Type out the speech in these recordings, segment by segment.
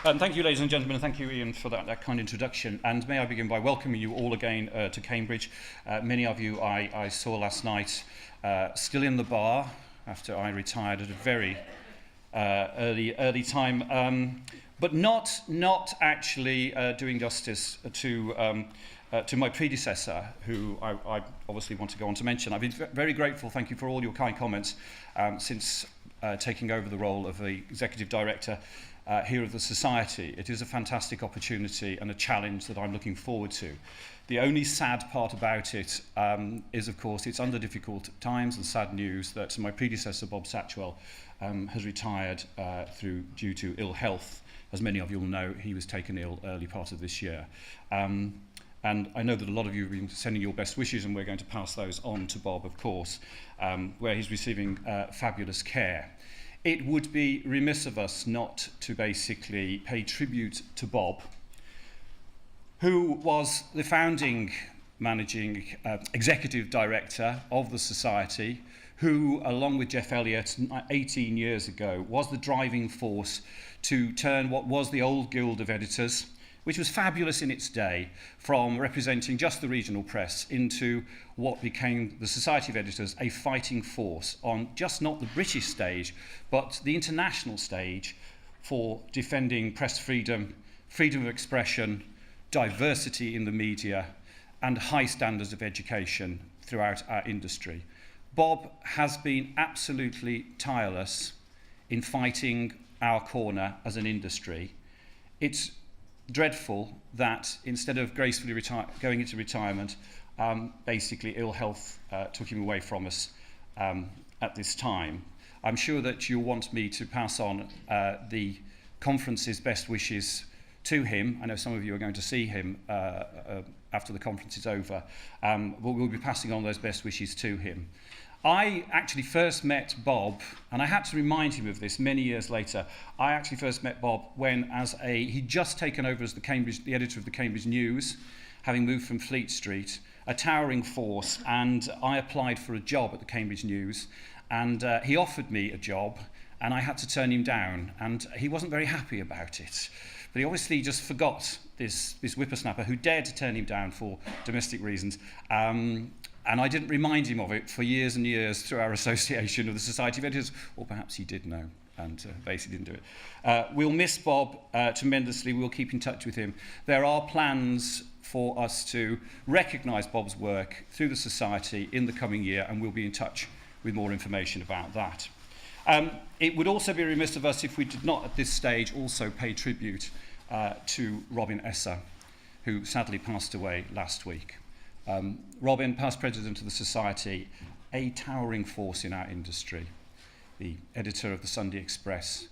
Thank you, ladies and gentlemen, and thank you, Ian, for that kind introduction. And may I begin by welcoming you all again to Cambridge. Many of you I saw last night still in the bar after I retired at a very early time, but not actually doing justice to my predecessor, who I obviously want to go on to mention. I've been very grateful, thank you for all your kind comments, since taking over the role of the Executive Director here of the Society. It is a fantastic opportunity and a challenge that I'm looking forward to. The only sad part about it is, of course, it's under difficult times and sad news that my predecessor, Bob Satchwell, has retired due to ill health. As many of you will know, he was taken ill early part of this year. And I know that a lot of you have been sending your best wishes, and we're going to pass those on to Bob, of course, where he's receiving fabulous care. It would be remiss of us not to basically pay tribute to Bob, who was the founding managing executive director of the Society, who, along with Jeff Elliott 18 years ago, was the driving force to turn what was the old Guild of Editors, which was fabulous in its day, from representing just the regional press into what became the Society of Editors, a fighting force on just not the British stage, but the international stage for defending press freedom, freedom of expression, diversity in the media, and high standards of education throughout our industry. Bob has been absolutely tireless in fighting our corner as an industry. It's dreadful that instead of gracefully going into retirement, basically ill health took him away from us at this time. I'm sure that you'll want me to pass on the conference's best wishes to him. I know some of you are going to see him after the conference is over, but we'll be passing on those best wishes to him. I actually first met Bob, and I had to remind him of this many years later. I actually first met Bob when, he'd just taken over as the editor of the Cambridge News, having moved from Fleet Street, a towering force, and I applied for a job at the Cambridge News, and he offered me a job, and I had to turn him down, and he wasn't very happy about it. But he obviously just forgot this whippersnapper who dared to turn him down for domestic reasons. And I didn't remind him of it for years and years through our association of the Society of Editors, or perhaps he did know and basically didn't do it. We'll miss Bob tremendously. We'll keep in touch with him. There are plans for us to recognise Bob's work through the Society in the coming year, and we'll be in touch with more information about that. It would also be remiss of us if we did not at this stage also pay tribute to Robin Esser, who sadly passed away last week. Robin, past president of the Society, a towering force in our industry, the editor of the Sunday Express,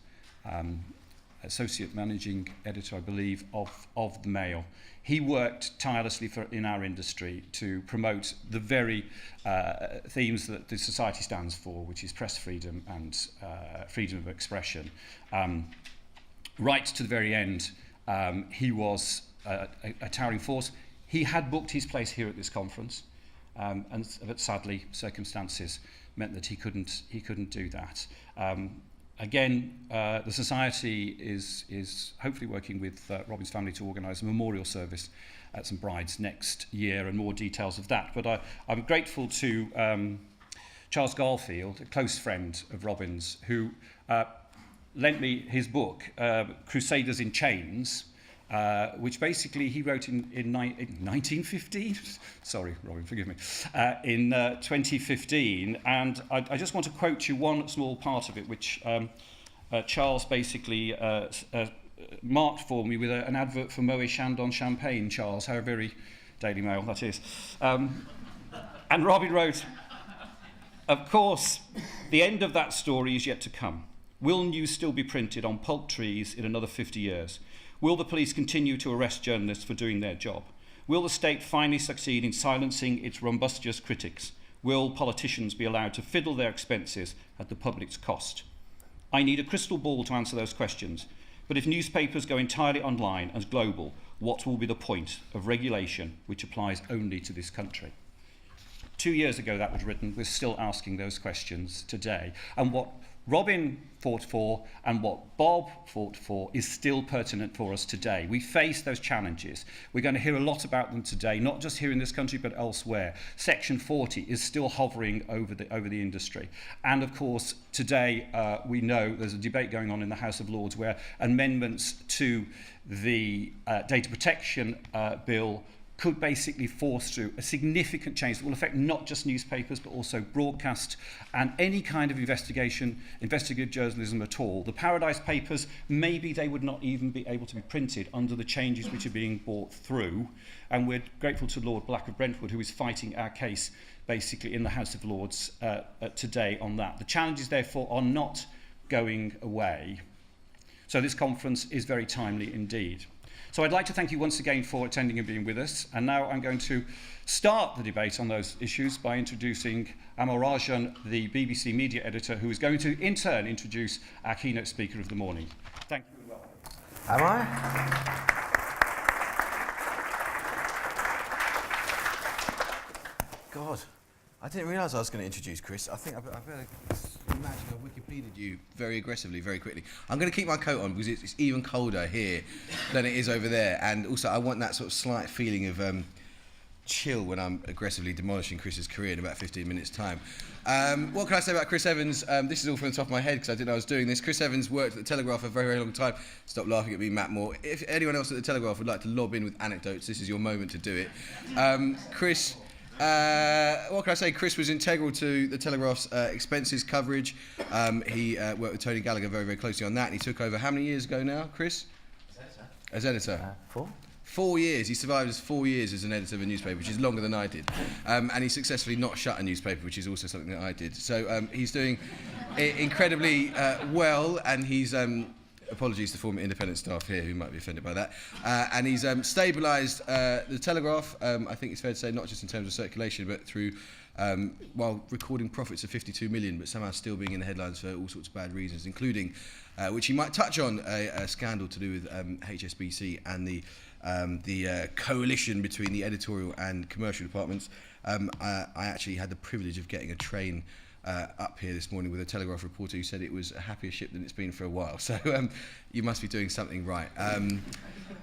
associate managing editor, I believe, of the Mail. He worked tirelessly in our industry to promote the very themes that the Society stands for, which is press freedom and freedom of expression. Right to the very end, he was a towering force. He had booked his place here at this conference, but sadly, circumstances meant that he couldn't do that. Again, the Society is hopefully working with Robin's family to organise a memorial service at St Bride's next year, and more details of that. But I'm grateful to Charles Garfield, a close friend of Robin's, who lent me his book, Crusaders in Chains, which basically he wrote in 1915. Sorry, Robin, forgive me. In 2015, and I just want to quote you one small part of it, which Charles basically marked for me with an advert for Moet Chandon Champagne. Charles, how very Daily Mail that is. And Robin wrote, "Of course, the end of that story is yet to come. Will news still be printed on pulp trees in another 50 years? Will the police continue to arrest journalists for doing their job? Will the state finally succeed in silencing its rumbustious critics? Will politicians be allowed to fiddle their expenses at the public's cost? I need a crystal ball to answer those questions. But if newspapers go entirely online and global, what will be the point of regulation which applies only to this country?" 2 years ago that was written. We're still asking those questions today. And what Robin fought for and what Bob fought for is still pertinent for us today. We face those challenges. We're going to hear a lot about them today, not just here in this country but elsewhere. Section 40 is still hovering over the industry. And of course, today we know there's a debate going on in the House of Lords where amendments to the data protection bill could basically force through a significant change that will affect not just newspapers but also broadcast and any kind of investigative journalism at all. The Paradise Papers, maybe they would not even be able to be printed under the changes which are being brought through, and we're grateful to Lord Black of Brentford, who is fighting our case basically in the House of Lords today on that. The challenges therefore are not going away. So this conference is very timely indeed. So I'd like to thank you once again for attending and being with us. And now I'm going to start the debate on those issues by introducing Amol Rajan, the BBC media editor, who is going to in turn introduce our keynote speaker of the morning. Thank you and welcome. Am I? God, I didn't realise I was going to introduce Chris. I think I better imagine I Wikipedia'd you very aggressively, very quickly. I'm going to keep my coat on because it's even colder here than it is over there. And also I want that sort of slight feeling of chill when I'm aggressively demolishing Chris's career in about 15 minutes' time. What can I say about Chris Evans? This is all from the top of my head because I didn't know I was doing this. Chris Evans worked at the Telegraph for a very, very long time. Stop laughing at me, Matt Moore. If anyone else at the Telegraph would like to lob in with anecdotes, this is your moment to do it. Chris... what can I say? Chris was integral to the Telegraph's expenses coverage. He worked with Tony Gallagher very, very closely on that. And he took over how many years ago now, Chris? As editor. 4. 4 years. He survived 4 years as an editor of a newspaper, which is longer than I did. And he successfully not shut a newspaper, which is also something that I did. So he's doing incredibly well, and he's... apologies to former independent staff here who might be offended by that. And he's stabilised the Telegraph, I think it's fair to say, not just in terms of circulation, but through, while recording profits of 52 million, but somehow still being in the headlines for all sorts of bad reasons, including, which he might touch on, a scandal to do with HSBC and the coalition between the editorial and commercial departments. I actually had the privilege of getting a train up here this morning with a Telegraph reporter who said it was a happier ship than it's been for a while. So you must be doing something right. And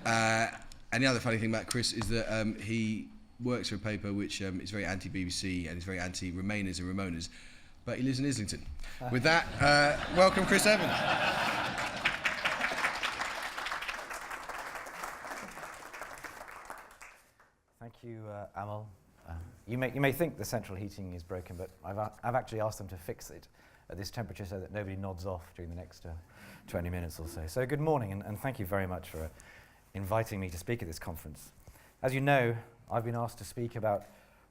the other funny thing about Chris is that he works for a paper which is very anti-BBC and is very anti-Remainers and Ramonas, but he lives in Islington. With that, welcome Chris Evans. Thank you, Amol. You may think the central heating is broken, but I've actually asked them to fix it at this temperature so that nobody nods off during the next 20 minutes or so. So good morning, and thank you very much for inviting me to speak at this conference. As you know, I've been asked to speak about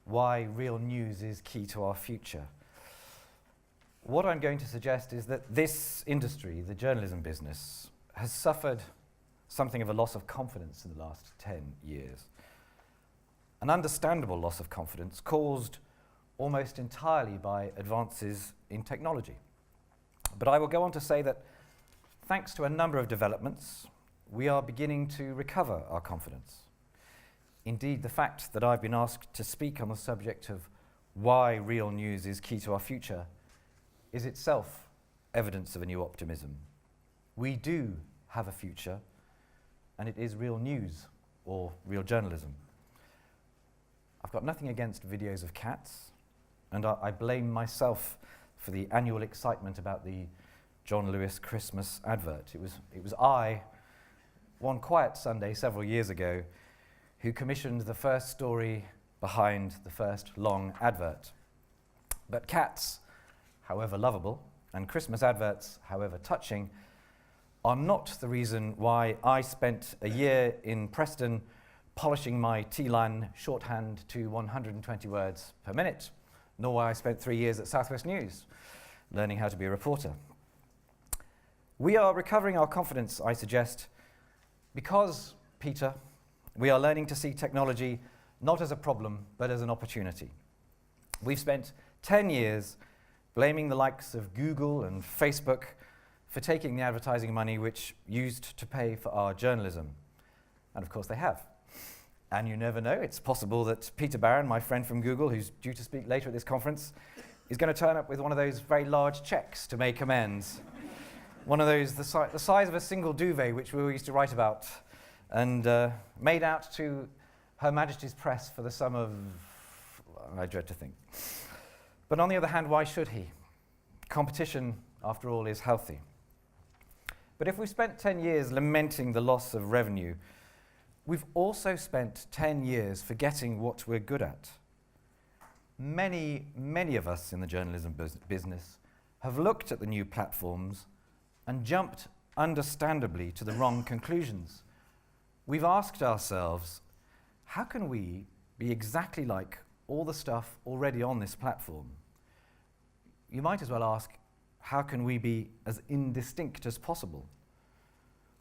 why real news is key to our future. What I'm going to suggest is that this industry, the journalism business, has suffered something of a loss of confidence in the last 10 years. An understandable loss of confidence caused almost entirely by advances in technology. But I will go on to say that thanks to a number of developments, we are beginning to recover our confidence. Indeed, the fact that I've been asked to speak on the subject of why real news is key to our future is itself evidence of a new optimism. We do have a future, and it is real news or real journalism. I've got nothing against videos of cats, and I blame myself for the annual excitement about the John Lewis Christmas advert. It was I, one quiet Sunday several years ago, who commissioned the first story behind the first long advert. But cats, however lovable, and Christmas adverts, however touching, are not the reason why I spent a year in Preston polishing my T-line shorthand to 120 words per minute, nor why I spent 3 years at South West News learning how to be a reporter. We are recovering our confidence, I suggest, because, Peter, we are learning to see technology not as a problem, but as an opportunity. We've spent 10 years blaming the likes of Google and Facebook for taking the advertising money which used to pay for our journalism. And of course they have. And you never know, it's possible that Peter Barron, my friend from Google, who's due to speak later at this conference, is going to turn up with one of those very large cheques to make amends. One of those, the size of a single duvet, which we used to write about, and made out to Her Majesty's Press for the sum of, I dread to think. But on the other hand, why should he? Competition, after all, is healthy. But if we've spent 10 years lamenting the loss of revenue, we've also spent 10 years forgetting what we're good at. Many, many of us in the journalism business have looked at the new platforms and jumped understandably to the wrong conclusions. We've asked ourselves, how can we be exactly like all the stuff already on this platform? You might as well ask, how can we be as indistinct as possible?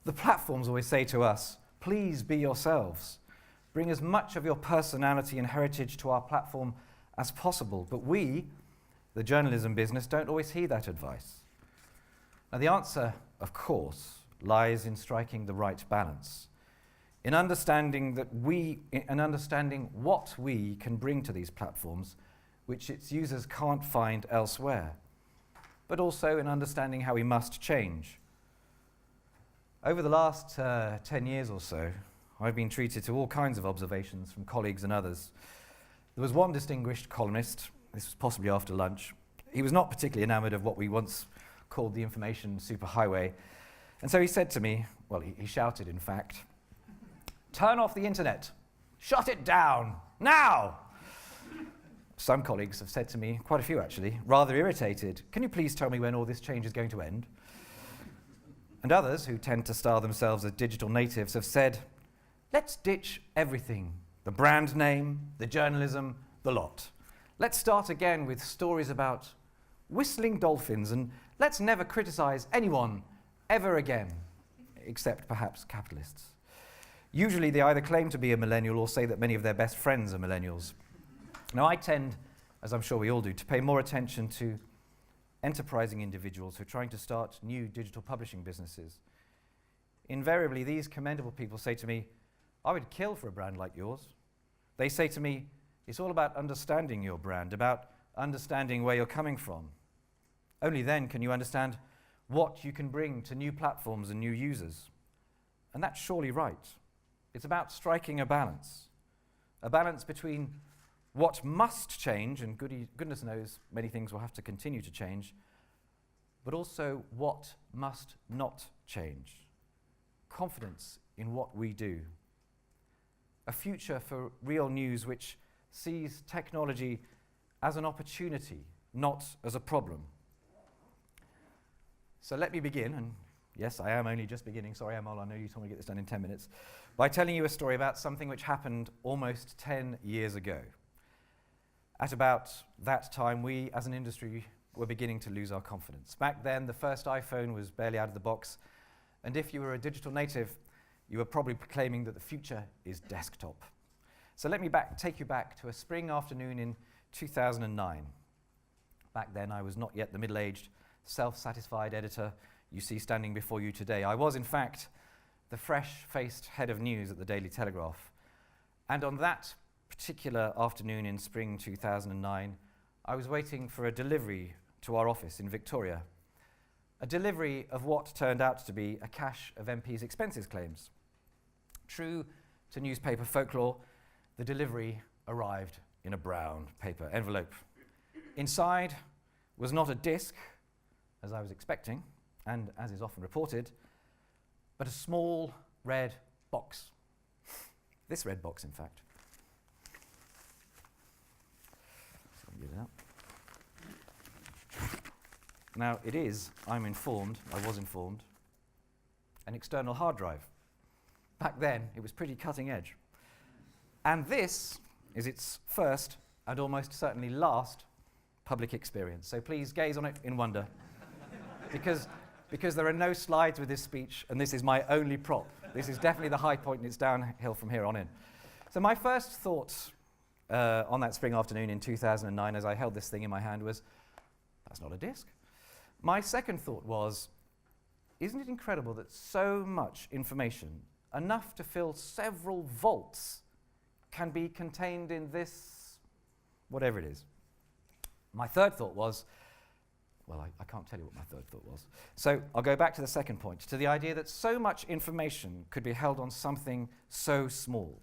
The platforms always say to us, please be yourselves. Bring as much of your personality and heritage to our platform as possible. But we, the journalism business, don't always heed that advice. Now, the answer, of course, lies in striking the right balance, in understanding what we can bring to these platforms, which its users can't find elsewhere, but also in understanding how we must change. Over the last 10 years or so, I've been treated to all kinds of observations from colleagues and others. There was one distinguished columnist, this was possibly after lunch. He was not particularly enamoured of what we once called the information superhighway. And so he said to me, well, he shouted, in fact, "Turn off the internet. Shut it down. Now!" Some colleagues have said to me, quite a few actually, rather irritated, "Can you please tell me when all this change is going to end?" And others, who tend to style themselves as digital natives, have said, "Let's ditch everything. The brand name, the journalism, the lot. Let's start again with stories about whistling dolphins, and let's never criticize anyone ever again, except perhaps capitalists." Usually they either claim to be a millennial or say that many of their best friends are millennials. Now, I tend, as I'm sure we all do, to pay more attention to enterprising individuals who are trying to start new digital publishing businesses. Invariably, these commendable people say to me, "I would kill for a brand like yours." They say to me, "It's all about understanding your brand, about understanding where you're coming from. Only then can you understand what you can bring to new platforms and new users." And that's surely right. It's about striking a balance between what must change, and goodness knows many things will have to continue to change, but also what must not change. Confidence in what we do. A future for real news which sees technology as an opportunity, not as a problem. So let me begin, and yes, I am only just beginning. Sorry, Amol, I know you told me to get this done in 10 minutes, by telling you a story about something which happened almost 10 years ago. At about that time, we, as an industry, were beginning to lose our confidence. Back then, the first iPhone was barely out of the box, and if you were a digital native, you were probably proclaiming that the future is desktop. So let me take you back to a spring afternoon in 2009. Back then, I was not yet the middle-aged, self-satisfied editor you see standing before you today. I was, in fact, the fresh-faced head of news at the Daily Telegraph. And on that particular afternoon in spring 2009, I was waiting for a delivery to our office in Victoria. A delivery of what turned out to be a cache of MP's expenses claims. True to newspaper folklore, the delivery arrived in a brown paper envelope. Inside was not a disc, as I was expecting, and as is often reported, but a small red box. This red box, in fact. So I'll get it out. Now, it is, I was informed, an external hard drive. Back then, it was pretty cutting edge. And this is its first and almost certainly last public experience. So please gaze on it in wonder. Because there are no slides with this speech, and this is my only prop. This is definitely the high point, and it's downhill from here on in. So my first thought on that spring afternoon in 2009, as I held this thing in my hand, was, that's not a disc. My second thought was, isn't it incredible that so much information, enough to fill several vaults, can be contained in this, whatever it is. My third thought was, well, I can't tell you what my third thought was. So I'll go back to the second point, to the idea that so much information could be held on something so small.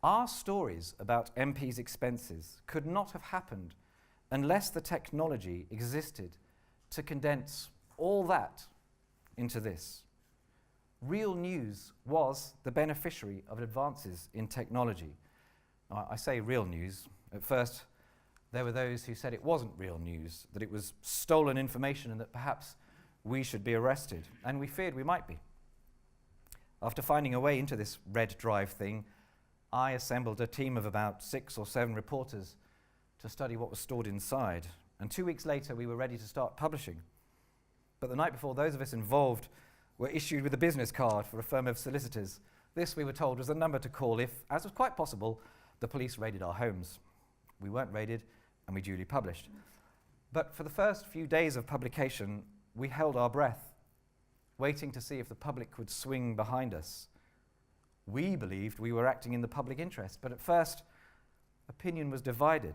Our stories about MPs' expenses could not have happened unless the technology existed to condense all that into this. Real news was the beneficiary of advances in technology. Now, I say real news. At first, there were those who said it wasn't real news, that it was stolen information and that perhaps we should be arrested, and we feared we might be. After finding a way into this red drive thing, I assembled a team of about 6 or 7 reporters to study what was stored inside, and 2 weeks later we were ready to start publishing. But the night before, those of us involved were issued with a business card for a firm of solicitors. This, we were told, was the number to call if, as was quite possible, the police raided our homes. We weren't raided, and we duly published. But for the first few days of publication, we held our breath, waiting to see if the public would swing behind us. We believed we were acting in the public interest, but at first, opinion was divided.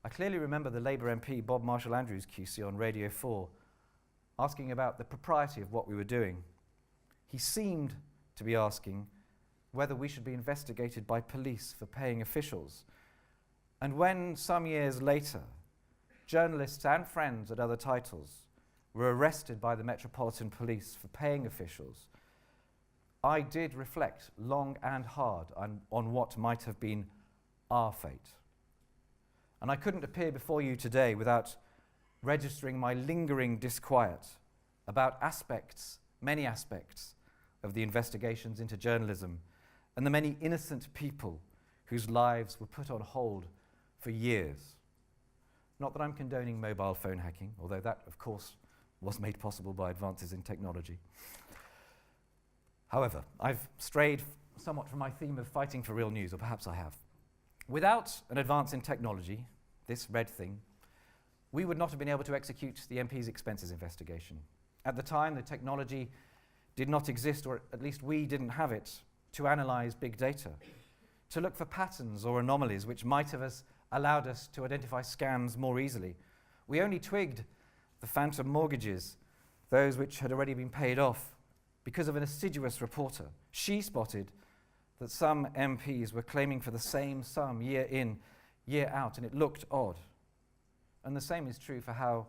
I clearly remember the Labour MP Bob Marshall-Andrews QC on Radio 4 asking about the propriety of what we were doing. He seemed to be asking whether we should be investigated by police for paying officials. And when, some years later, journalists and friends at other titles were arrested by the Metropolitan Police for paying officials, I did reflect long and hard on what might have been our fate. And I couldn't appear before you today without registering my lingering disquiet about aspects, many aspects, of the investigations into journalism and the many innocent people whose lives were put on hold for years. Not that I'm condoning mobile phone hacking, although that, of course, was made possible by advances in technology. However, I've strayed somewhat from my theme of fighting for real news, or perhaps I have. Without an advance in technology, this red thing, we would not have been able to execute the MP's expenses investigation. At the time, the technology did not exist, or at least we didn't have it, to analyze big data, to look for patterns or anomalies which might have allowed us to identify scams more easily. We only twigged the phantom mortgages, those which had already been paid off, because of an assiduous reporter. She spotted that some MPs were claiming for the same sum year in, year out, and it looked odd. And the same is true for how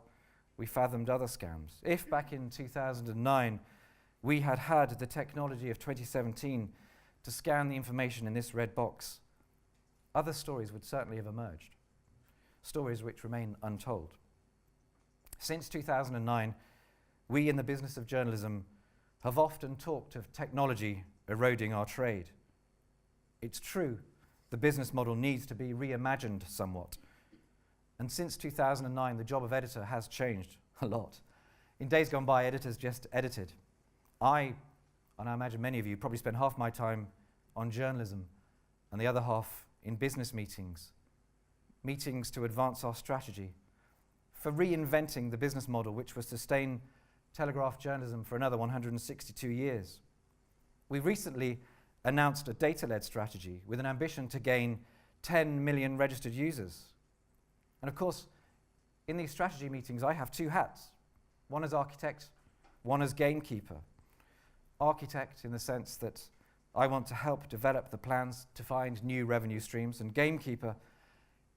we fathomed other scams. If back in 2009 we had had the technology of 2017 to scan the information in this red box, other stories would certainly have emerged, stories which remain untold. Since 2009, we in the business of journalism have often talked of technology eroding our trade. It's true, the business model needs to be reimagined somewhat. And since 2009, the job of editor has changed a lot. In days gone by, editors just edited. I, and I imagine many of you, probably spend half my time on journalism and the other half in business meetings to advance our strategy, for reinventing the business model which will sustain Telegraph journalism for another 162 years. We recently announced a data-led strategy with an ambition to gain 10 million registered users. And of course, in these strategy meetings, I have 2 hats. One as architect, one as gamekeeper. Architect in the sense that I want to help develop the plans to find new revenue streams, and gamekeeper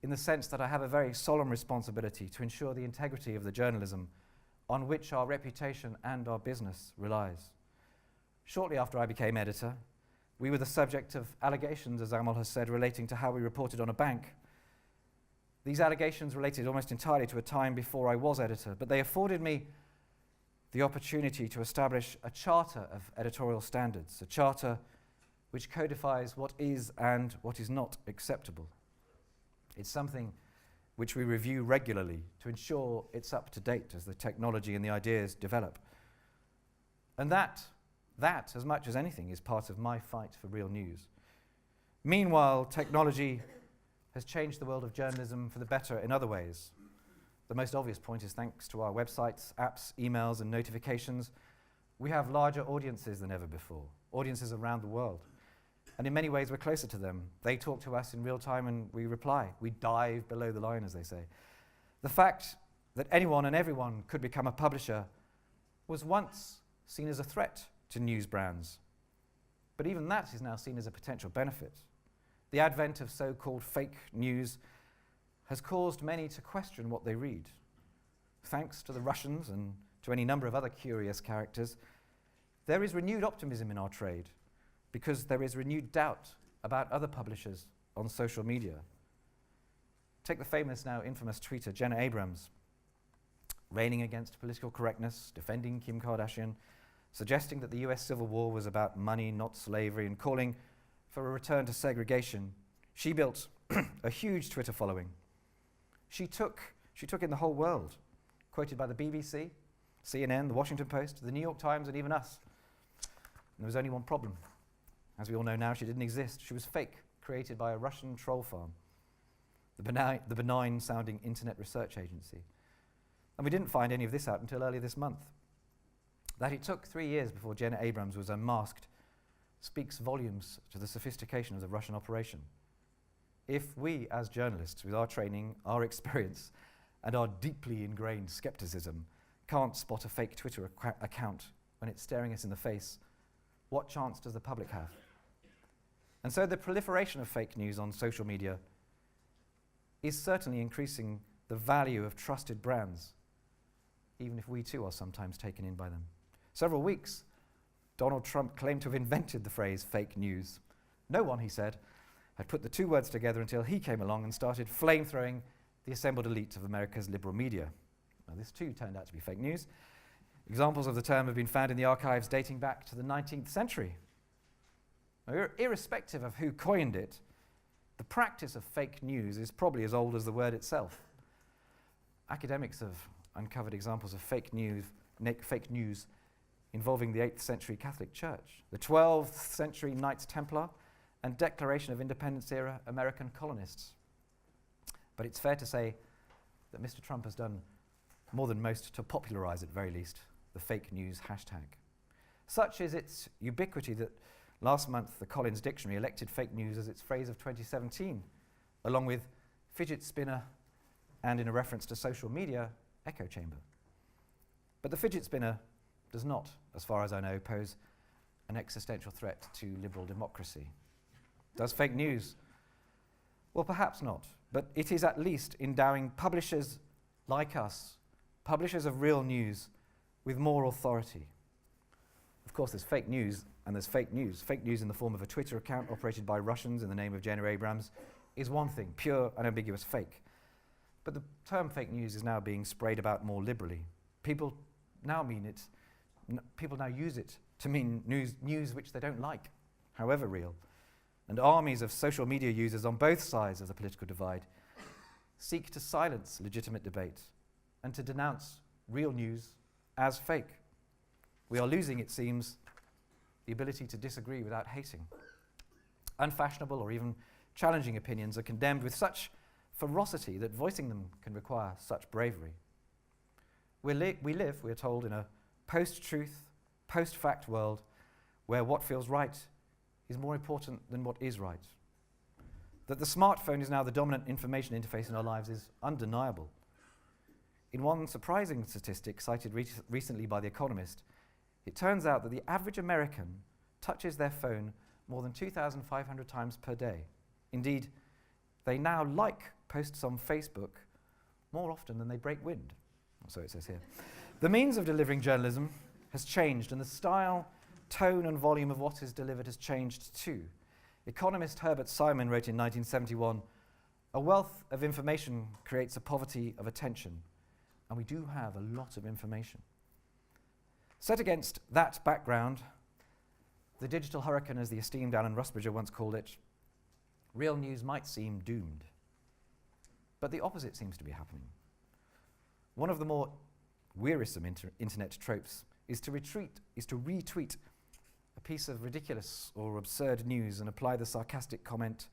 in the sense that I have a very solemn responsibility to ensure the integrity of the journalism on which our reputation and our business relies. Shortly after I became editor, we were the subject of allegations, as Amol has said, relating to how we reported on a bank. These allegations related almost entirely to a time before I was editor, but they afforded me the opportunity to establish a charter of editorial standards, a charter which codifies what is and what is not acceptable. It's something which we review regularly to ensure it's up to date as the technology and the ideas develop. And that, as much as anything, is part of my fight for real news. Meanwhile, technology has changed the world of journalism for the better in other ways. The most obvious point is thanks to our websites, apps, emails, and notifications, we have larger audiences than ever before, audiences around the world. And in many ways, we're closer to them. They talk to us in real time and we reply. We dive below the line, as they say. The fact that anyone and everyone could become a publisher was once seen as a threat to news brands. But even that is now seen as a potential benefit. The advent of so-called fake news has caused many to question what they read. Thanks to the Russians and to any number of other curious characters, there is renewed optimism in our trade because there is renewed doubt about other publishers on social media. Take the famous, now infamous tweeter Jenna Abrams, railing against political correctness, defending Kim Kardashian, suggesting that the US Civil War was about money, not slavery, and calling for a return to segregation. She built a huge Twitter following. She took in the whole world, quoted by the BBC, CNN, the Washington Post, the New York Times, and even us. And there was only one problem. As we all know now, she didn't exist. She was fake, created by a Russian troll farm, the benign-sounding internet research agency. And we didn't find any of this out until earlier this month. That it took 3 years before Jenna Abrams was unmasked speaks volumes to the sophistication of the Russian operation. If we, as journalists, with our training, our experience, and our deeply ingrained skepticism, can't spot a fake Twitter account when it's staring us in the face, what chance does the public have? And so the proliferation of fake news on social media is certainly increasing the value of trusted brands, even if we too are sometimes taken in by them. Several weeks, Donald Trump claimed to have invented the phrase fake news. No one, he said, had put the two words together until he came along and started flame-throwing the assembled elite of America's liberal media. Now, this too turned out to be fake news. Examples of the term have been found in the archives dating back to the 19th century. Now, irrespective of who coined it, the practice of fake news is probably as old as the word itself. Academics have uncovered examples of fake news involving the 8th century Catholic Church, the 12th century Knights Templar, and Declaration of Independence era American colonists. But it's fair to say that Mr. Trump has done more than most to popularize, at very least, the fake news hashtag. Such is its ubiquity that last month the Collins Dictionary elected fake news as its phrase of 2017, along with fidget spinner and, in a reference to social media, echo chamber. But the fidget spinner does not, as far as I know, pose an existential threat to liberal democracy. Does fake news? Well, perhaps not, but it is at least endowing publishers like us, publishers of real news, with more authority. Of course, there's fake news and there's fake news. Fake news in the form of a Twitter account operated by Russians in the name of Jenna Abrams is one thing, pure and ambiguous fake. But the term fake news is now being sprayed about more liberally. People now use it to mean news which they don't like, however real. And armies of social media users on both sides of the political divide seek to silence legitimate debate and to denounce real news as fake. We are losing, it seems, the ability to disagree without hating. Unfashionable or even challenging opinions are condemned with such ferocity that voicing them can require such bravery. We live, we're told, in a post-truth, post-fact world where what feels right is more important than what is right. That the smartphone is now the dominant information interface in our lives is undeniable. In one surprising statistic cited recently by The Economist, it turns out that the average American touches their phone more than 2,500 times per day. Indeed, they now like posts on Facebook more often than they break wind. So it says here. The means of delivering journalism has changed, and the style, tone, and volume of what is delivered has changed too. Economist Herbert Simon wrote in 1971, "A wealth of information creates a poverty of attention," and we do have a lot of information. Set against that background, the digital hurricane, as the esteemed Alan Rusbridger once called it, real news might seem doomed. But the opposite seems to be happening. One of the more wearisome internet tropes is to retweet a piece of ridiculous or absurd news and apply the sarcastic comment,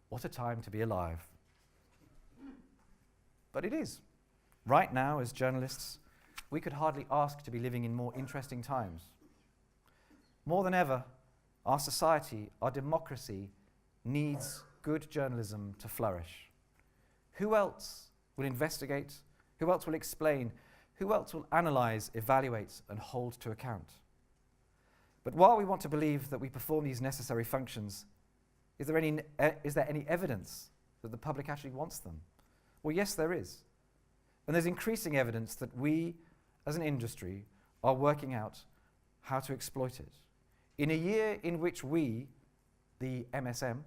"What a time to be alive." But it is. Right now, as journalists, we could hardly ask to be living in more interesting times. More than ever, Our society, our democracy needs good journalism to flourish. Who else will investigate? Who else will explain? Who else will analyse, evaluate, and hold to account? But while we want to believe that we perform these necessary functions, is there any evidence that the public actually wants them? Well, yes, there is. And there's increasing evidence that we, as an industry, are working out how to exploit it. In a year in which we, the MSM,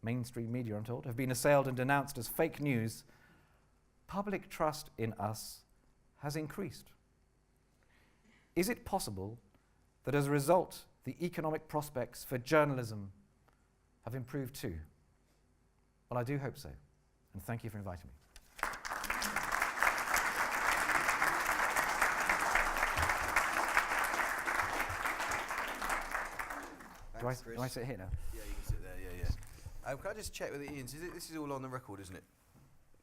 mainstream media I'm told, have been assailed and denounced as fake news, public trust in us has increased. Is it possible that as a result, the economic prospects for journalism have improved too? Well, I do hope so, and thank you for inviting me. Thanks, Do I sit here now? Yeah, you can sit there, yeah. Can I just check with Ian, this is all on the record, isn't it?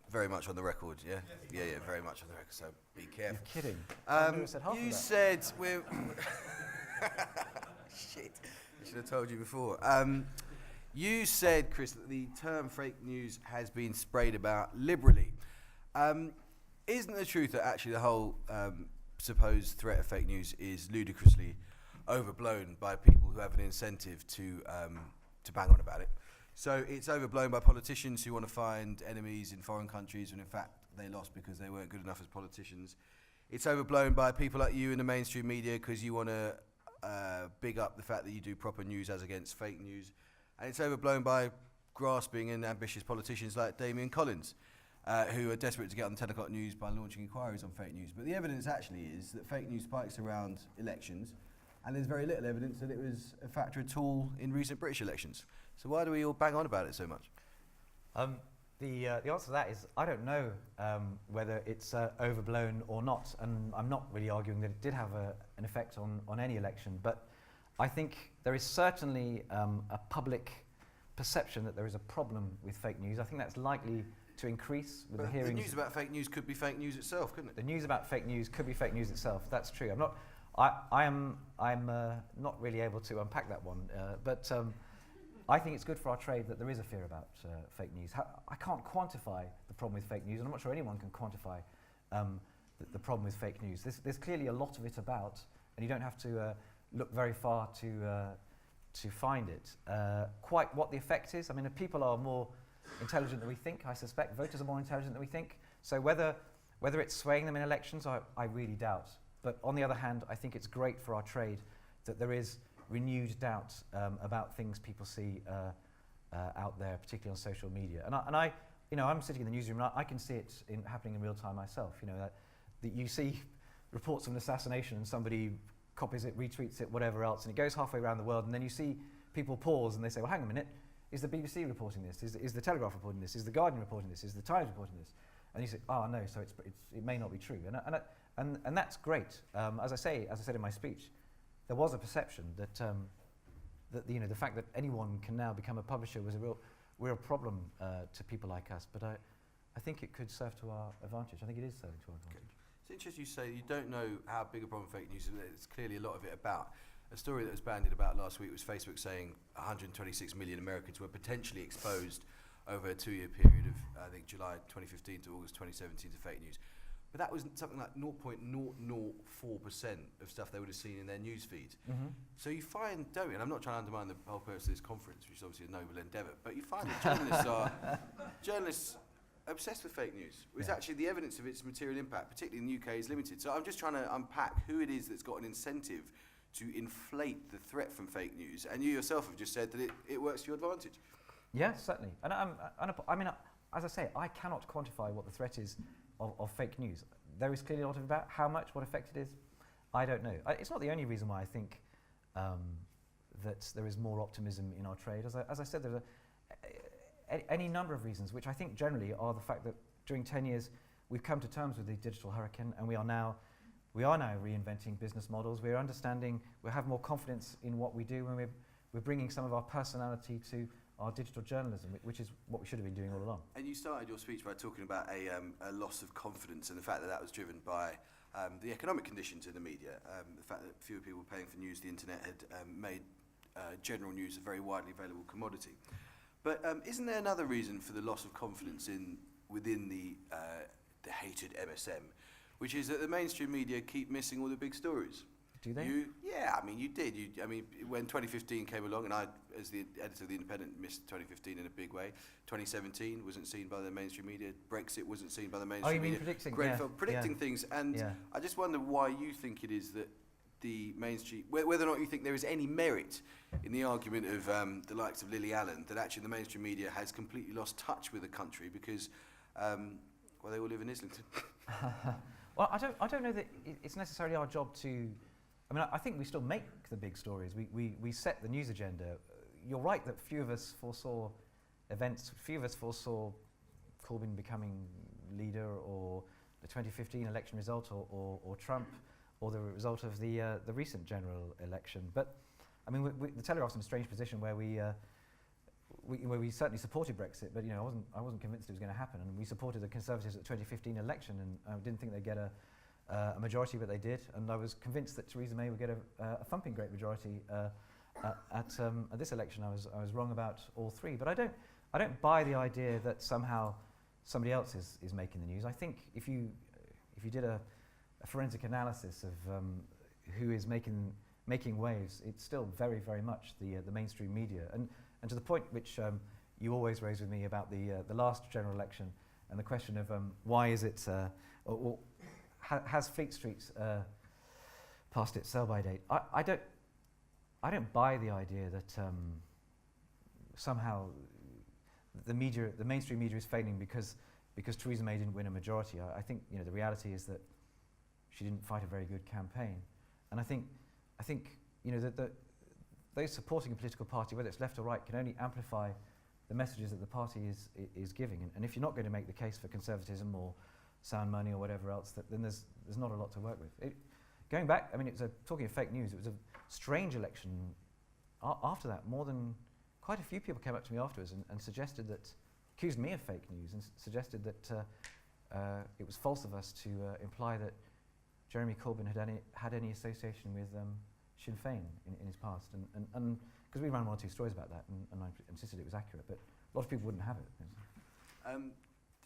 Very much on the record, yeah? Yeah, very much on the record, so be careful. You're kidding. I never said half of You that. said we're... Shit, I should have told you before. You said, Chris, that the term fake news has been sprayed about liberally. Isn't the truth that actually the whole supposed threat of fake news is ludicrously overblown by people who have an incentive to bang on about it? So it's overblown by politicians who want to find enemies in foreign countries when in fact they lost because they weren't good enough as politicians. It's overblown by people like you in the mainstream media because you want to big up the fact that you do proper news as against fake news. And it's overblown by grasping and ambitious politicians like Damien Collins, who are desperate to get on the 10 o'clock news by launching inquiries on fake news. But the evidence actually is that fake news spikes around elections, and there's very little evidence that it was a factor at all in recent British elections. So why do we all bang on about it so much? The answer to that is I don't know whether it's overblown or not, and I'm not really arguing that it did have an effect on any election, but I think there is certainly a public perception that there is a problem with fake news. I think that's likely to increase with the hearings. The news about fake news could be fake news itself, couldn't it? The news about fake news could be fake news itself. That's true. I'm not really able to unpack that one, but I think it's good for our trade that there is a fear about fake news. I can't quantify the problem with fake news, and I'm not sure anyone can quantify the problem with fake news. There's clearly a lot of it about, and you don't have to look very far to find it. Quite what the effect is, I mean, people are more intelligent than we think, I suspect. Voters are more intelligent than we think. So whether it's swaying them in elections, I really doubt. But on the other hand, I think it's great for our trade that there is renewed doubt about things people see out there, particularly on social media. And I I'm sitting in the newsroom and I can see it happening in real time myself. That you see reports of an assassination and somebody copies it, retweets it, whatever else, and it goes halfway around the world, and then you see people pause and they say, well, hang a minute, is the BBC reporting this? Is the Telegraph reporting this? Is the Guardian reporting this? Is the Times reporting this? And you say, oh no, so it may not be true. And that's great. As I said in my speech, there was a perception that the fact that anyone can now become a publisher was a real problem to people like us. But I think it could serve to our advantage. I think it is serving to our advantage. It's interesting you say you don't know how big a problem fake news is. There's clearly a lot of it about. A story that was bandied about last week was Facebook saying 126 million Americans were potentially exposed over a 2-year period of, I think, July 2015 to August 2017 to fake news. But that was something like 0.004% of stuff they would have seen in their news feed. Mm-hmm. So you find, don't you, and I'm not trying to undermine the whole purpose of this conference, which is obviously a noble endeavour, but you find that journalists obsessed with fake news. It's actually the evidence of its material impact, particularly in the UK, is limited. So I'm just trying to unpack who it is that's got an incentive to inflate the threat from fake news. And you yourself have just said that it works to your advantage. Yes, certainly. And I mean, as I say, I cannot quantify what the threat is of fake news. There is clearly a lot about how much, what effect it is. I don't know. It's not the only reason why I think that there is more optimism in our trade. As I said, there's any number of reasons, which I think generally are the fact that during 10 years we've come to terms with the digital hurricane, and we are now reinventing business models. We have more confidence in what we do, and we're bringing some of our personality to our digital journalism, which is what we should have been doing all along. And you started your speech by talking about a loss of confidence, and the fact that was driven by the economic conditions in the media, the fact that fewer people were paying for news, the internet had made general news a very widely available commodity. But isn't there another reason for the loss of confidence within the hated MSM, which is that the mainstream media keep missing all the big stories? Do they? Yeah, I mean, you did. When 2015 came along, and I, as the editor of The Independent, missed 2015 in a big way. 2017 wasn't seen by the mainstream media. Brexit wasn't seen by the mainstream media. Predicting? Grenfell, predicting things. And I just wonder why you think it is that the mainstream, whether or not you think there is any merit in the argument of the likes of Lily Allen, that actually the mainstream media has completely lost touch with the country because, well, they all live in Islington. Well, I don't know that it's necessarily our job to. I mean, I think we still make the big stories. We set the news agenda. You're right that few of us foresaw events. Few of us foresaw Corbyn becoming leader, or the 2015 election result, or Trump, or the result of the recent general election. But I mean, the Telegraph's in a strange position where we certainly supported Brexit, but I wasn't convinced it was going to happen, and we supported the Conservatives at the 2015 election, and I didn't think they'd get a majority, but they did, and I was convinced that Theresa May would get a thumping great majority at this election. I was wrong about all three, but I don't buy the idea that somehow somebody else is making the news. I think if you did a forensic analysis of who is making waves, it's still very, very much the mainstream media, and to the point which you always raise with me about the last general election and the question of why is it or has Fleet Street passed its sell-by date? I don't buy the idea that somehow the mainstream media is failing because Theresa May didn't win a majority. I think the reality is that she didn't fight a very good campaign, and I think that those supporting a political party, whether it's left or right, can only amplify the messages that the party is giving. And if you're not going to make the case for conservatism or sound money or whatever else, then there's not a lot to work with. Going back, I mean, talking of fake news, it was a strange election. After that, quite a few people came up to me afterwards and suggested accused me of fake news and suggested that it was false of us to imply that Jeremy Corbyn had any association with Sinn Féin in his past, and because we ran one or two stories about that, and I insisted it was accurate, but a lot of people wouldn't have it.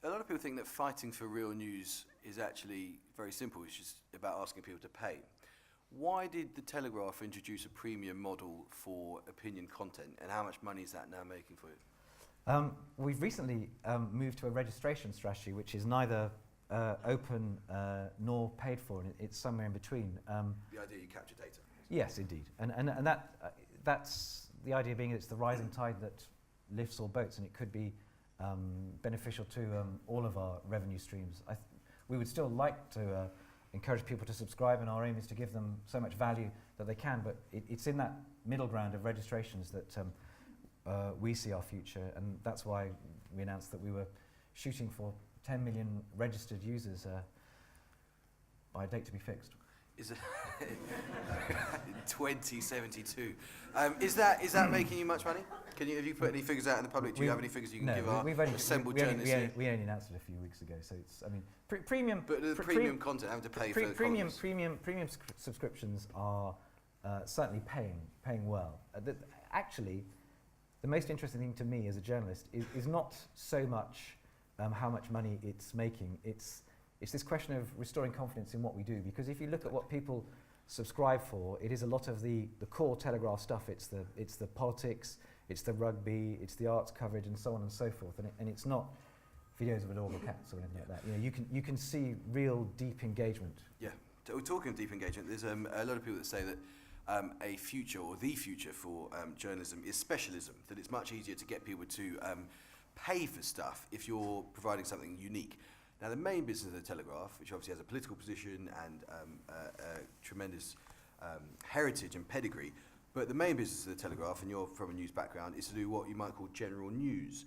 A lot of people think that fighting for real news is actually very simple. It's just about asking people to pay. Why did the Telegraph introduce a premium model for opinion content, and how much money is that now making for you? We've recently moved to a registration strategy, which is neither open nor paid for, and it's somewhere in between. The idea you capture data. Yes, indeed, and that's the idea being that it's the rising tide that lifts all boats, and it could be beneficial to all of our revenue streams. We would still like to encourage people to subscribe, and our aim is to give them so much value that they can, but it's in that middle ground of registrations that we see our future, and that's why we announced that we were shooting for 10 million registered users by a date to be fixed. Is it 2072? Is that making you much money? Have you put any figures out in the public? Do you have any figures you can give our assembled journalists? We only announced it a few weeks ago, so it's premium. But the premium content, having to pay for the premium subscriptions are certainly paying well. Actually, the most interesting thing to me as a journalist is not so much how much money it's making. It's this question of restoring confidence in what we do, because if you look at what people subscribe for, it is a lot of the core Telegraph stuff. It's the politics, it's the rugby, it's the arts coverage, and so on and so forth. And it's not videos of adorable cats or anything like that. You can see real deep engagement. Yeah. So talking of deep engagement, there's a lot of people that say that a future, or the future for journalism, is specialism. That it's much easier to get people to pay for stuff if you're providing something unique. Now, the main business of the Telegraph, which obviously has a political position and a tremendous heritage and pedigree, but the main business of the Telegraph, and you're from a news background, is to do what you might call general news.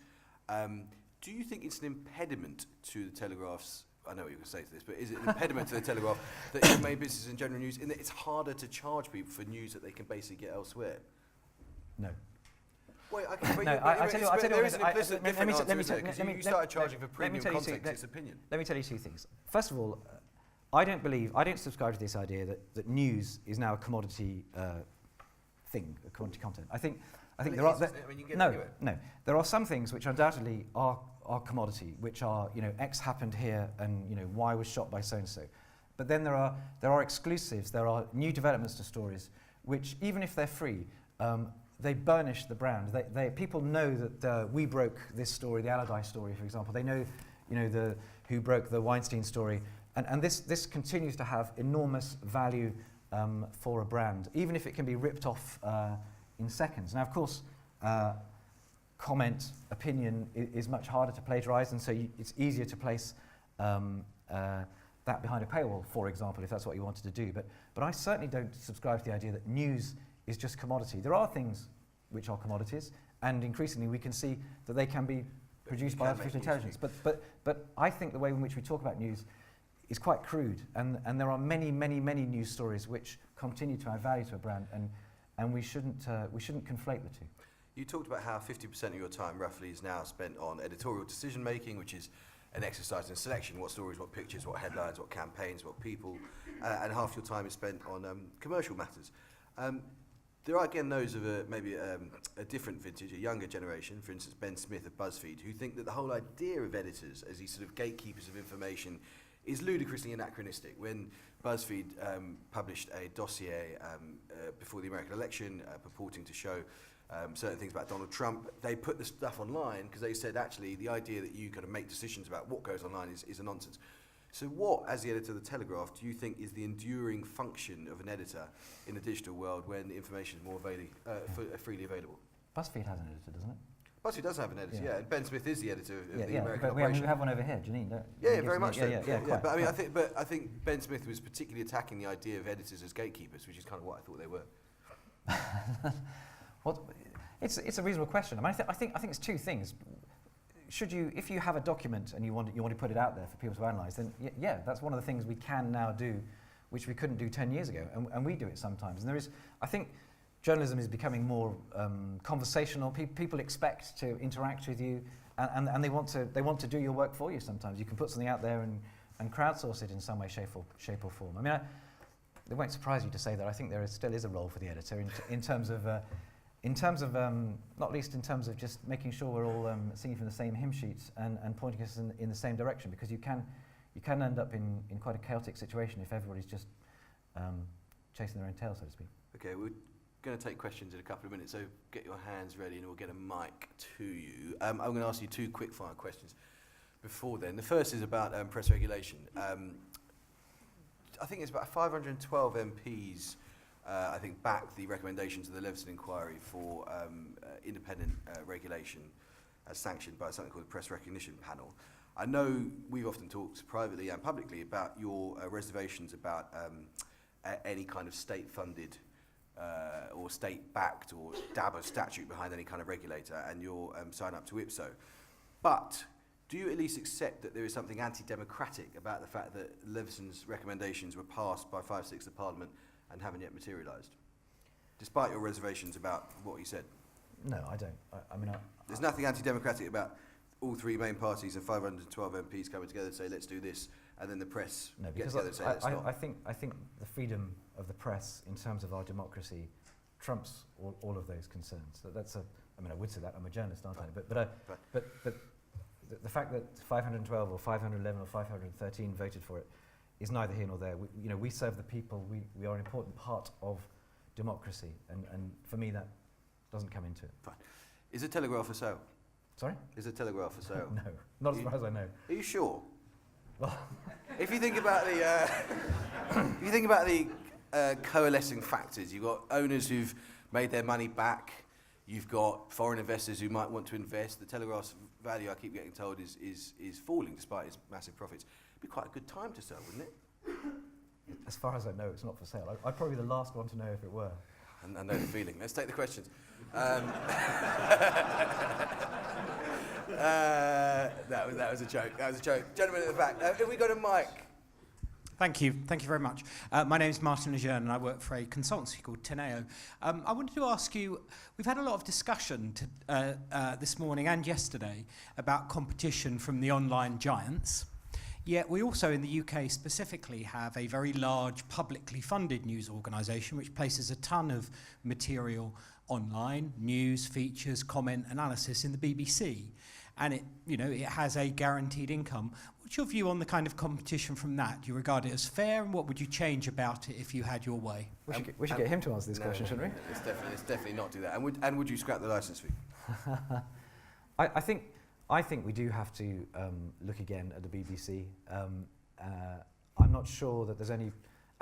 Do you think it's an impediment to the Telegraph's, I know what you're going to say to this, but is it an impediment to the Telegraph that your main business is in general news, in that it's harder to charge people for news that they can basically get elsewhere? No. Wait, okay, no, I tell you, there is an implicit difference, because you started charging for premium content, it's opinion. Let me tell you two things. First of all, I don't subscribe to this idea that news is now a commodity thing, a commodity content. I think Well, there are there are some things which undoubtedly are commodity, which are, you know, X happened here and, you know, Y was shot by so and so. But then there are exclusives, there are new developments to stories which, even if they're free, they burnish the brand. People know that we broke this story, the Allardyce story, for example. They know, you know, who broke the Weinstein story, and this continues to have enormous value for a brand, even if it can be ripped off in seconds. Now, of course, comment, opinion is much harder to plagiarize, and so it's easier to place that behind a paywall, for example, if that's what you wanted to do. But I certainly don't subscribe to the idea that news is just commodity. There are things which are commodities, and increasingly we can see that they can be produced by artificial intelligence. But I think the way in which we talk about news is quite crude, and there are many news stories which continue to add value to a brand, and we shouldn't conflate the two. You talked about how 50% of your time roughly is now spent on editorial decision making, which is an exercise in selection: what stories, what pictures, what headlines, what campaigns, what people, and half your time is spent on commercial matters. There are, again, those of maybe a different vintage, a younger generation, for instance Ben Smith of BuzzFeed, who think that the whole idea of editors as these sort of gatekeepers of information is ludicrously anachronistic. When BuzzFeed published a dossier before the American election purporting to show certain things about Donald Trump, they put the stuff online because they said, actually, the idea that you kind of make decisions about what goes online is a nonsense. So what, as the editor of the Telegraph, do you think is the enduring function of an editor in the digital world when information is more freely available? BuzzFeed has an editor, doesn't it? BuzzFeed does have an editor, yeah. And Ben Smith is the editor of the American but operation. we have one over here, Janine. Very much so. Quite, but I mean, I think Ben Smith was particularly attacking the idea of editors as gatekeepers, which is kind of what I thought they were. Well, it's a reasonable question. I mean, I think it's two things. If you have a document and you want to put it out there for people to analyse, then yeah, that's one of the things we can now do, which we couldn't do 10 years ago, and we do it sometimes. And I think journalism is becoming more conversational. People expect to interact with you, and they want to do your work for you. Sometimes you can put something out there and crowdsource it in some way, shape or form. I mean, it won't surprise you to say that I think there still is a role for the editor in terms of not least in terms of just making sure we're all singing from the same hymn sheets and pointing us in the same direction, because you can end up in quite a chaotic situation if everybody's just chasing their own tail, so to speak. Okay, we're going to take questions in a couple of minutes, so get your hands ready and we'll get a mic to you. I'm going to ask you two quick-fire questions before then. The first is about press regulation. I think it's about 512 MPs I think backed the recommendations of the Leveson inquiry for independent regulation as sanctioned by something called the Press Recognition Panel. I know we've often talked privately and publicly about your reservations about any kind of state-funded or state-backed or dabber statute behind any kind of regulator, and your sign up to IPSO. But do you at least accept that there is something anti-democratic about the fact that Leveson's recommendations were passed by 5/6 of Parliament and haven't yet materialised, despite your reservations about what he said? No, I don't. I mean, there's nothing anti-democratic about all three main parties and 512 MPs coming together to say, let's do this, and then the press get together and say, let's not. I think the freedom of the press in terms of our democracy trumps all of those concerns. I would say that, I'm a journalist, aren't I? But the fact that 512 or 511 or 513 voted for it is neither here nor there. We serve the people. We are an important part of democracy, and for me that doesn't come into it. Fine. Is the Telegraph for sale? Sorry? Is the Telegraph for sale? No, not as far as I know. Are you sure? Well, if you think about the coalescing factors, you've got owners who've made their money back. You've got foreign investors who might want to invest. The Telegraph's value, I keep getting told, is falling despite its massive profits. It'd be quite a good time to sell, wouldn't it? As far as I know, it's not for sale. I'd probably be the last one to know if it were. I know the feeling. Let's take the questions. That was a joke. That was a joke. Gentlemen at the back, have we got a mic? Thank you very much. My name is Martin Rajan and I work for a consultancy called Teneo. I wanted to ask you, we've had a lot of discussion this morning and yesterday about competition from the online giants. Yet we also in the UK specifically have a very large publicly funded news organisation which places a ton of material online, news, features, comment, analysis in the BBC. And it has a guaranteed income. What's your view on the kind of competition from that? Do you regard it as fair, and what would you change about it if you had your way? We should get him to answer this question, shouldn't we? Let's definitely not do that. And would you scrap the licence fee? I think we do have to look again at the BBC. I'm not sure that there's any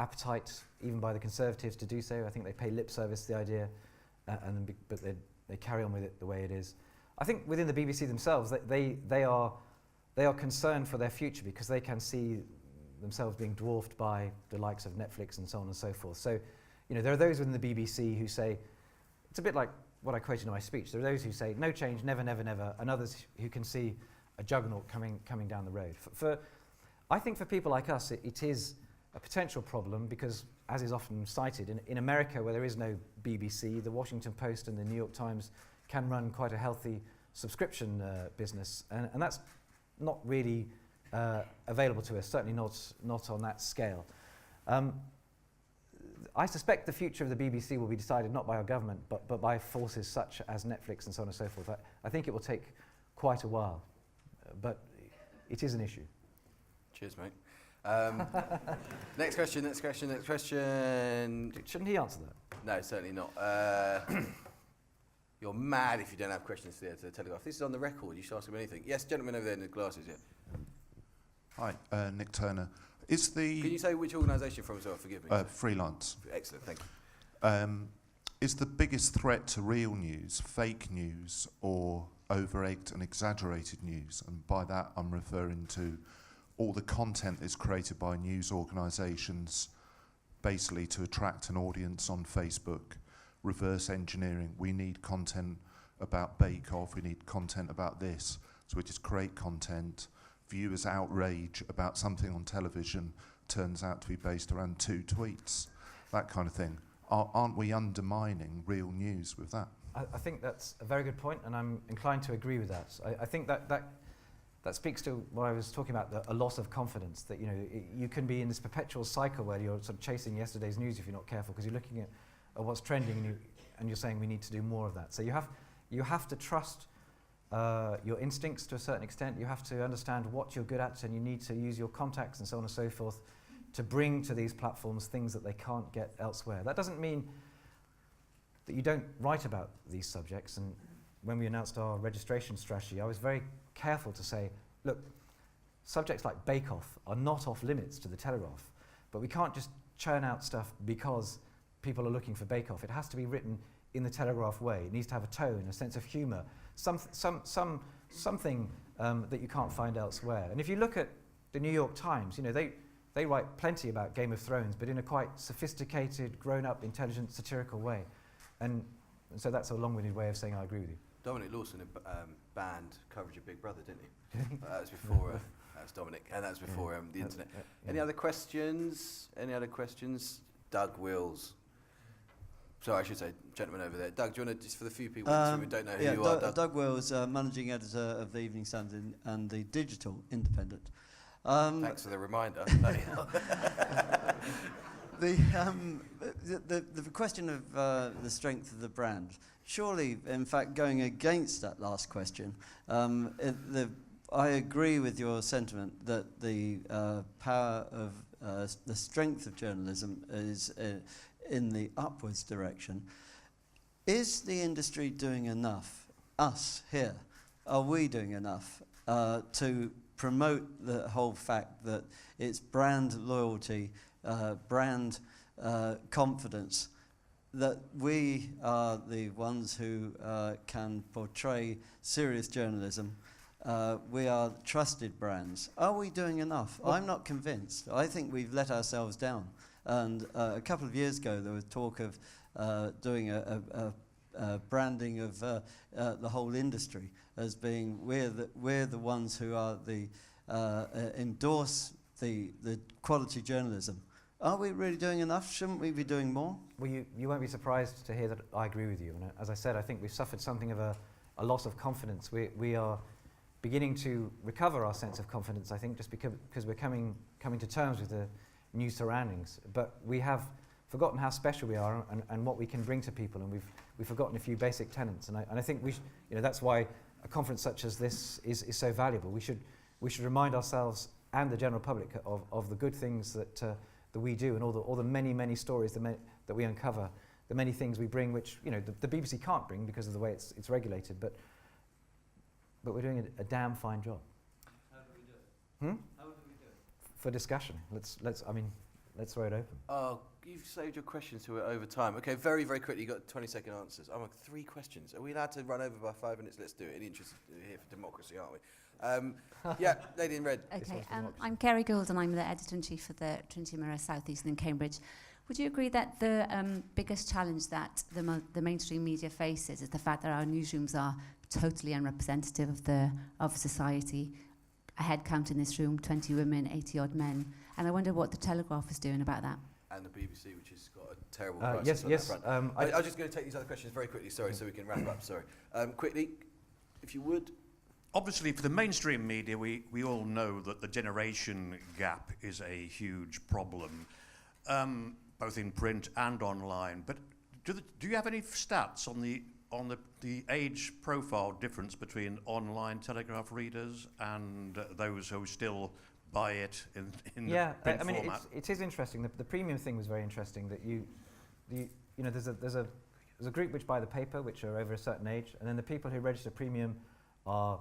appetite, even by the Conservatives, to do so. I think they pay lip service to the idea, but they carry on with it the way it is. I think within the BBC themselves, they are concerned for their future because they can see themselves being dwarfed by the likes of Netflix and so on and so forth. So, there are those within the BBC who say, it's a bit like what I quoted in my speech. There are those who say, no change, never, never, never, and others who can see a juggernaut coming down the road. I think for people like us, it is a potential problem because, as is often cited, in America where there is no BBC, the Washington Post and the New York Times can run quite a healthy subscription business, and that's not really available to us, certainly not on that scale. I suspect the future of the BBC will be decided not by our government, but by forces such as Netflix and so on and so forth. I think it will take quite a while, but it is an issue. Cheers, mate. Next question. Shouldn't he answer that? No, certainly not. You're mad if you don't have questions to the Telegraph. This is on the record. You should ask him anything. Yes, gentleman over there in the glasses, yeah. Hi, Nick Turner. Can you say which organisation you're from as well? Forgive me. Freelance. Excellent, thank you. Is the biggest threat to real news fake news or over-egged and exaggerated news? And by that, I'm referring to all the content that's created by news organisations basically to attract an audience on Facebook. Reverse engineering. We need content about Bake Off. We need content about this. So we just create content. Viewers' outrage about something on television turns out to be based around 2 tweets. That kind of thing. Aren't we undermining real news with that? I think that's a very good point, and I'm inclined to agree with that. I think that speaks to what I was talking about, a loss of confidence, that you can be in this perpetual cycle where you're sort of chasing yesterday's news if you're not careful, because you're looking at what's trending and you're saying we need to do more of that. So you have to trust your instincts to a certain extent. You have to understand what you're good at, and you need to use your contacts and so on and so forth to bring to these platforms things that they can't get elsewhere. That doesn't mean that you don't write about these subjects. And when we announced our registration strategy, I was very careful to say, look, subjects like Bake Off are not off limits to the Telegraph, but we can't just churn out stuff because people are looking for Bake Off. It has to be written in the Telegraph way. It needs to have a tone, a sense of humour, something that you can't find elsewhere. And if you look at the New York Times, they write plenty about Game of Thrones, but in a quite sophisticated, grown-up, intelligent, satirical way. And so that's a long-winded way of saying I agree with you. Dominic Lawson banned coverage of Big Brother, didn't he? That was before. That was Dominic, and that was before the internet. Any other questions? Doug Wills. Sorry, I should say, gentleman over there. Doug, do you want to, just for the few people who don't know who you are, Doug Wills, managing editor of the Evening Standard and the Digital Independent. Thanks for the reminder. The question of the strength of the brand, surely, in fact, going against that last question, I agree with your sentiment that the power of the strength of journalism is in the upwards direction. Is the industry doing enough? Us here, are we doing enough to promote the whole fact that it's brand loyalty, brand confidence, that we are the ones who can portray serious journalism? We are trusted brands. Are we doing enough? Well, I'm not convinced. I think we've let ourselves down. And a couple of years ago, there was talk of doing a branding of the whole industry as being we're the ones who are the endorse the quality journalism. Are we really doing enough? Shouldn't we be doing more? Well, you won't be surprised to hear that I agree with you. And as I said, I think we've suffered something of a loss of confidence. We are beginning to recover our sense of confidence, I think, just because we're coming to terms with the new surroundings. But we have forgotten how special we are and what we can bring to people, and we've forgotten a few basic tenets. And I think that's why a conference such as this is so valuable. We should remind ourselves and the general public of the good things that we do, and all the many stories that we uncover, the many things we bring, which the BBC can't bring because of the way it's regulated. But we're doing a damn fine job. How do we do it? How do we do it? For discussion, let's throw it open. Oh, you've saved your questions to it over time. Okay, very, very quickly, you've got 20-second answers. I'm like, 3 questions. Are we allowed to run over by 5 minutes? Let's do it. In the interest here for democracy, aren't we? Yeah, lady in red. Okay, I'm Kerry Gould and I'm the Editor-in-Chief for the Trinity Mirror South East in Cambridge. Would you agree that the biggest challenge that the mainstream media faces is the fact that our newsrooms are totally unrepresentative of society? A head count in this room, 20 women, 80-odd men. And I wonder what the Telegraph is doing about that. And the BBC, which has got a terrible crisis yes, on yes. that front. I was just going to take these other questions very quickly, sorry, so we can wrap up, sorry. Quickly, if you would. Obviously, for the mainstream media, we all know that the generation gap is a huge problem, both in print and online. But do you have any stats on the age profile difference between online Telegraph readers and those who still buy it in the print format? It is interesting. The premium thing was very interesting. That there's a group which buy the paper, which are over a certain age, and then the people who register premium are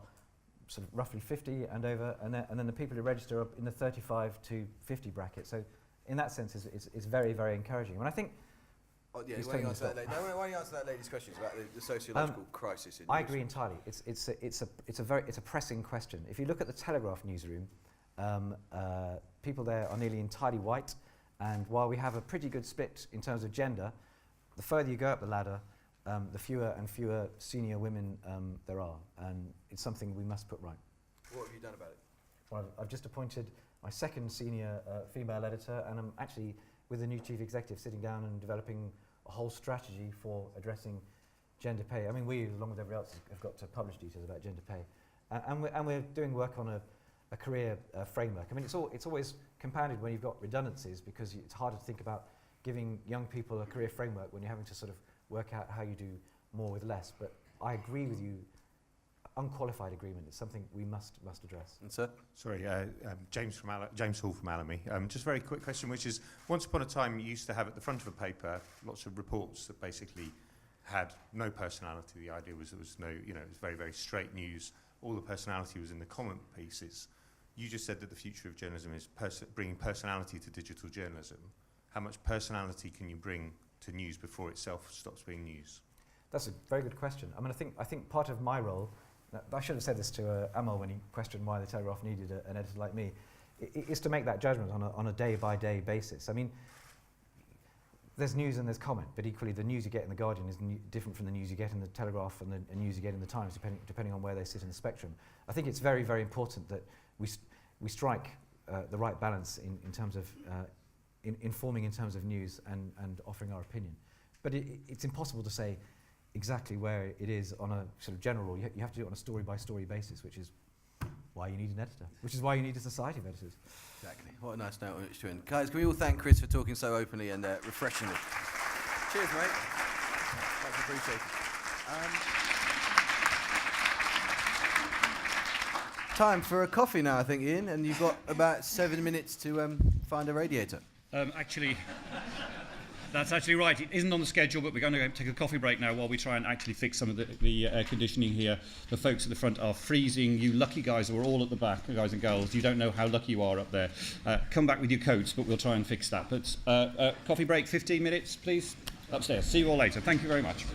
sort of roughly 50 and over, and then the people who register are in the 35 to 50 bracket. So in that sense, it's very, very encouraging. And I think. Oh, yeah, why don't you answer that lady's questions about the sociological crisis in I agree entirely. It's a pressing question. If you look at the Telegraph newsroom, people there are nearly entirely white, and while we have a pretty good split in terms of gender, the further you go up the ladder, the fewer and fewer senior women there are, and it's something we must put right. What have you done about it? Well, I've just appointed my second senior female editor, and I'm actually, with the new chief executive, sitting down and developing a whole strategy for addressing gender pay. I mean, we, along with everybody else, have got to publish details about gender pay. And we're doing work on a career framework. I mean, it's always compounded when you've got redundancies, because it's harder to think about giving young people a career framework when you're having to sort of work out how you do more with less. But I agree with you. Unqualified agreement is something we must address. And sir? Sorry, James Hall from Alamy. Just a very quick question, which is, once upon a time you used to have at the front of a paper lots of reports that basically had no personality. The idea was there was no, it was very, very straight news. All the personality was in the comment pieces. You just said that the future of journalism is bringing personality to digital journalism. How much personality can you bring to news before itself stops being news? That's a very good question. I mean, I think part of my role, I should have said this to Amol when he questioned why the Telegraph needed an editor like me, is to make that judgment on a day-by-day basis. I mean, there's news and there's comment, but equally the news you get in The Guardian is different from the news you get in the Telegraph and the news you get in the Times, depending on where they sit in the spectrum. I think it's very, very important that we strike the right balance in terms of informing in terms of news and offering our opinion. But it's impossible to say exactly where it is on a sort of general rule. You have to do it on a story-by-story basis, which is why you need an editor, which is why you need a society of editors. Exactly. What a nice note on which to end. Guys, can we all thank Chris for talking so openly and refreshingly? Cheers, mate. Much appreciated. Time for a coffee now, I think, Ian, and you've got about 7 minutes to find a radiator. Actually, that's actually right. It isn't on the schedule, but we're going to take a coffee break now while we try and actually fix some of the air conditioning here. The folks at the front are freezing. You lucky guys who are all at the back, guys and girls, you don't know how lucky you are up there. Come back with your coats, but we'll try and fix that. But coffee break, 15 minutes, please, upstairs. See you all later. Thank you very much.